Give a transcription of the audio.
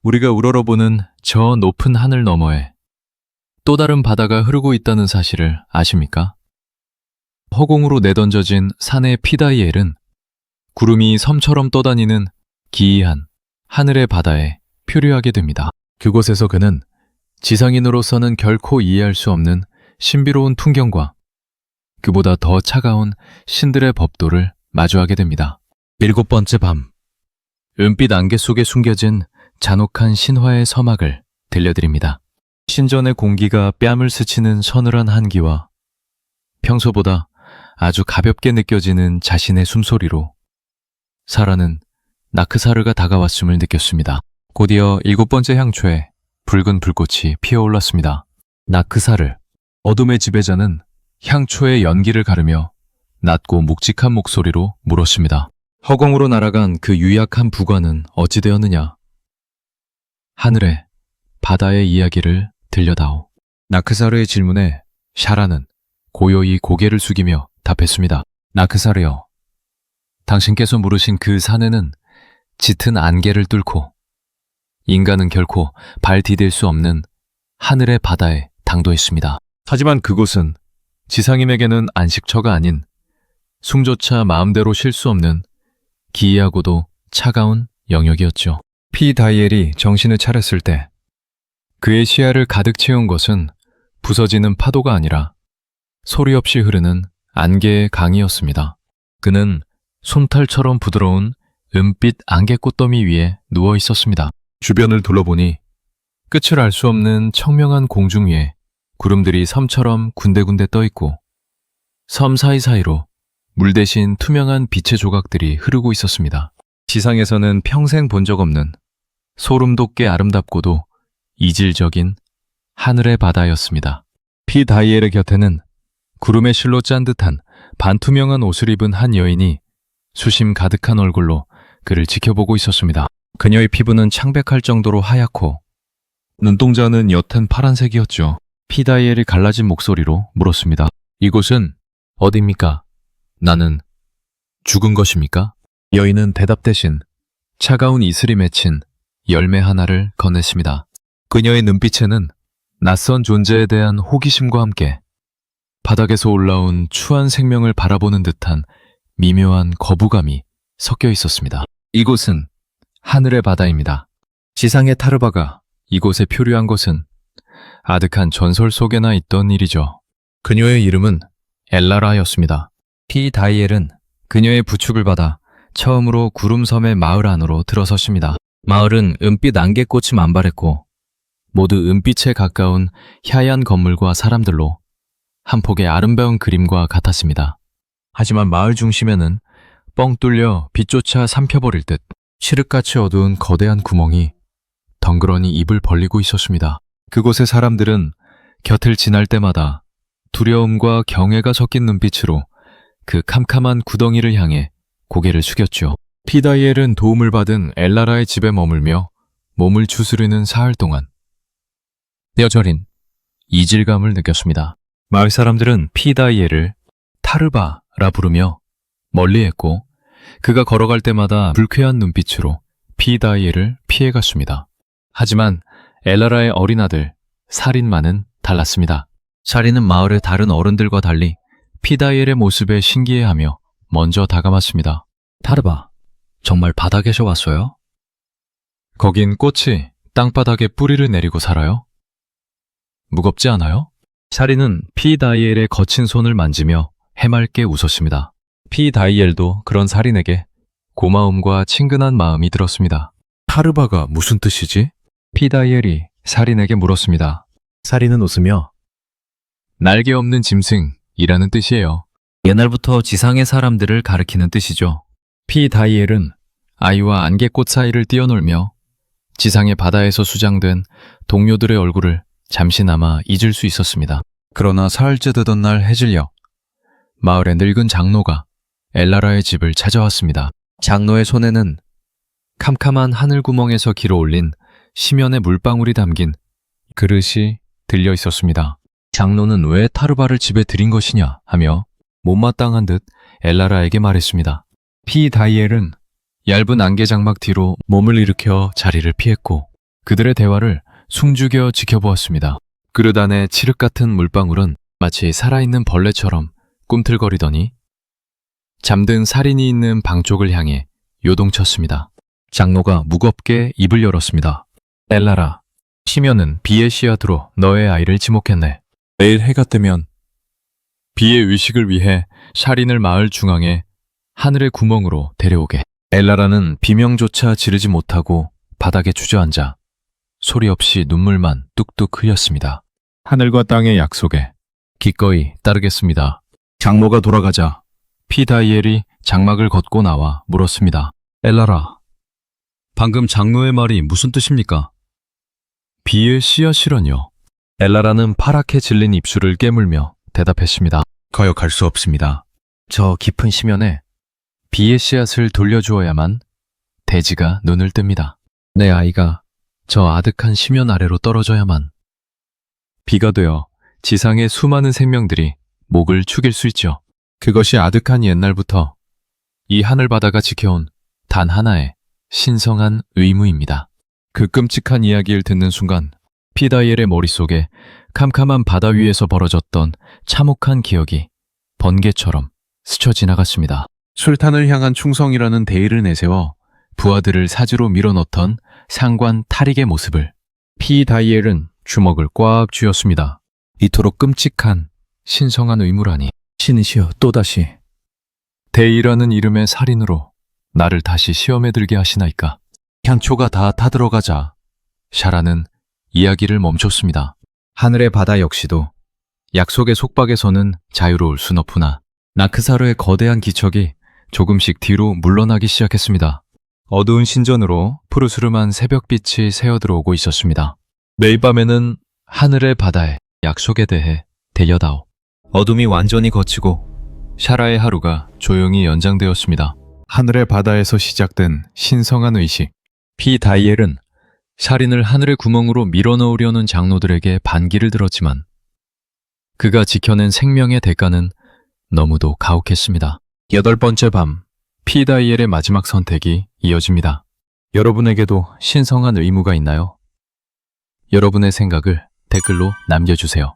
우리가 우러러보는 저 높은 하늘 너머에 또 다른 바다가 흐르고 있다는 사실을 아십니까? 허공으로 내던져진 산의 피다이엘은 구름이 섬처럼 떠다니는 기이한 하늘의 바다에 표류하게 됩니다. 그곳에서 그는 지상인으로서는 결코 이해할 수 없는 신비로운 풍경과 그보다 더 차가운 신들의 법도를 마주하게 됩니다. 7번째 밤, 은빛 안개 속에 숨겨진 잔혹한 신화의 서막을 들려드립니다. 신전의 공기가 뺨을 스치는 서늘한 한기와 평소보다 아주 가볍게 느껴지는 자신의 숨소리로 사라는 나크사르가 다가왔음을 느꼈습니다. 곧이어 7번째 향초에 붉은 불꽃이 피어올랐습니다. 나크사르, 어둠의 지배자는 향초의 연기를 가르며 낮고 묵직한 목소리로 물었습니다. 허공으로 날아간 그 유약한 부관은 어찌 되었느냐? 하늘에 바다의 이야기를 들려다오. 나크사르의 질문에 샤라는 고요히 고개를 숙이며 답했습니다. 나크사르여, 당신께서 물으신 그 산에는 짙은 안개를 뚫고 인간은 결코 발 디딜 수 없는 하늘의 바다에 당도했습니다. 하지만 그곳은 지상인에게는 안식처가 아닌 숨조차 마음대로 쉴 수 없는 기이하고도 차가운 영역이었죠. 피다이엘이 정신을 차렸을 때 그의 시야를 가득 채운 것은 부서지는 파도가 아니라 소리 없이 흐르는 안개의 강이었습니다. 그는 솜털처럼 부드러운 은빛 안개꽃더미 위에 누워 있었습니다. 주변을 둘러보니 끝을 알 수 없는 청명한 공중 위에 구름들이 섬처럼 군데군데 떠 있고 섬 사이사이로 물 대신 투명한 빛의 조각들이 흐르고 있었습니다. 지상에서는 평생 본 적 없는 소름 돋게 아름답고도 이질적인 하늘의 바다였습니다. 피다이엘의 곁에는 구름의 실로 짠 듯한 반투명한 옷을 입은 한 여인이 수심 가득한 얼굴로 그를 지켜보고 있었습니다. 그녀의 피부는 창백할 정도로 하얗고 눈동자는 옅은 파란색이었죠. 피다이엘이 갈라진 목소리로 물었습니다. 이곳은 어디입니까? 나는 죽은 것입니까? 여인은 대답 대신 차가운 이슬이 맺힌 열매 하나를 건넸습니다. 그녀의 눈빛에는 낯선 존재에 대한 호기심과 함께 바닥에서 올라온 추한 생명을 바라보는 듯한 미묘한 거부감이 섞여 있었습니다. 이곳은 하늘의 바다입니다. 지상의 타르바가 이곳에 표류한 것은 아득한 전설 속에나 있던 일이죠. 그녀의 이름은 엘라라였습니다. 피다이엘은 그녀의 부축을 받아 처음으로 구름섬의 마을 안으로 들어섰습니다. 마을은 은빛 안개꽃이 만발했고 모두 은빛에 가까운 하얀 건물과 사람들로 한 폭의 아름다운 그림과 같았습니다. 하지만 마을 중심에는 뻥 뚫려 빛조차 삼켜버릴 듯 칠흑같이 어두운 거대한 구멍이 덩그러니 입을 벌리고 있었습니다. 그곳의 사람들은 곁을 지날 때마다 두려움과 경외가 섞인 눈빛으로 그 캄캄한 구덩이를 향해 고개를 숙였죠. 피다이엘은 도움을 받은 엘라라의 집에 머물며 몸을 추스르는 사흘 동안 뼈저린 이질감을 느꼈습니다. 마을 사람들은 피다이엘을 타르바라 부르며 멀리했고 그가 걸어갈 때마다 불쾌한 눈빛으로 피다이엘을 피해갔습니다. 하지만 엘라라의 어린 아들 사린만은 달랐습니다. 사린은 마을의 다른 어른들과 달리 피다이엘의 모습에 신기해하며 먼저 다가왔습니다. 타르바, 정말 바닥에서 왔어요? 거긴 꽃이 땅바닥에 뿌리를 내리고 살아요? 무겁지 않아요? 사린은 피다이엘의 거친 손을 만지며 해맑게 웃었습니다. 피다이엘도 그런 사린에게 고마움과 친근한 마음이 들었습니다. 타르바가 무슨 뜻이지? 피다이엘이 사린에게 물었습니다. 사린은 웃으며 날개 없는 짐승이라는 뜻이에요. 옛날부터 지상의 사람들을 가리키는 뜻이죠. 피다이엘은 아이와 안개꽃 사이를 뛰어놀며 지상의 바다에서 수장된 동료들의 얼굴을 잠시나마 잊을 수 있었습니다. 그러나 사흘째 되던 날 해질녘 마을의 늙은 장로가 엘라라의 집을 찾아왔습니다. 장로의 손에는 캄캄한 하늘구멍에서 길어올린 심연의 물방울이 담긴 그릇이 들려 있었습니다. 장로는 왜 타르바를 집에 들인 것이냐 하며 못마땅한 듯 엘라라에게 말했습니다. 피다이엘은 얇은 안개 장막 뒤로 몸을 일으켜 자리를 피했고 그들의 대화를 숨죽여 지켜보았습니다. 그릇 안에 칠흑 같은 물방울은 마치 살아있는 벌레처럼 꿈틀거리더니 잠든 살인이 있는 방 쪽을 향해 요동쳤습니다. 장로가 무겁게 입을 열었습니다. 엘라라, 시면은 비의 씨앗으로 너의 아이를 지목했네. 내일 해가 뜨면 비의 의식을 위해 살인을 마을 중앙에 하늘의 구멍으로 데려오게. 엘라라는 비명조차 지르지 못하고 바닥에 주저앉아 소리 없이 눈물만 뚝뚝 흘렸습니다. 하늘과 땅의 약속에 기꺼이 따르겠습니다. 장로가 돌아가자 피다이엘이 장막을 걷고 나와 물었습니다. 엘라라, 방금 장로의 말이 무슨 뜻입니까? 비의 씨앗이라뇨. 엘라라는 파랗게 질린 입술을 깨물며 대답했습니다. 거역할 수 없습니다. 저 깊은 심연에 비의 씨앗을 돌려주어야만 대지가 눈을 뜹니다. 내 아이가 저 아득한 심연 아래로 떨어져야만 비가 되어 지상의 수많은 생명들이 목을 축일 수 있죠. 그것이 아득한 옛날부터 이 하늘바다가 지켜온 단 하나의 신성한 의무입니다. 그 끔찍한 이야기를 듣는 순간 피다이엘의 머릿속에 캄캄한 바다 위에서 벌어졌던 참혹한 기억이 번개처럼 스쳐 지나갔습니다. 술탄을 향한 충성이라는 대의를 내세워 부하들을 사지로 밀어넣던 상관 타릭의 모습을 피다이엘은 주먹을 꽉 쥐었습니다. 이토록 끔찍한 신성한 의무라니. 신이시여, 또다시 대의라는 이름의 살인으로 나를 다시 시험에 들게 하시나이까. 향초가 다 타들어가자 샤라는 이야기를 멈췄습니다. 하늘의 바다 역시도 약속의 속박에서는 자유로울 순 없구나. 나크사르의 거대한 기척이 조금씩 뒤로 물러나기 시작했습니다. 어두운 신전으로 푸르스름한 새벽빛이 새어들어오고 있었습니다. 매일 밤에는 하늘의 바다의 약속에 대해 들려다오. 어둠이 완전히 걷히고 샤라의 하루가 조용히 연장되었습니다. 하늘의 바다에서 시작된 신성한 의식. 피다이엘은 살인을 하늘의 구멍으로 밀어넣으려는 장로들에게 반기를 들었지만 그가 지켜낸 생명의 대가는 너무도 가혹했습니다. 8번째 밤, 피다이엘의 마지막 선택이 이어집니다. 여러분에게도 신성한 의무가 있나요? 여러분의 생각을 댓글로 남겨주세요.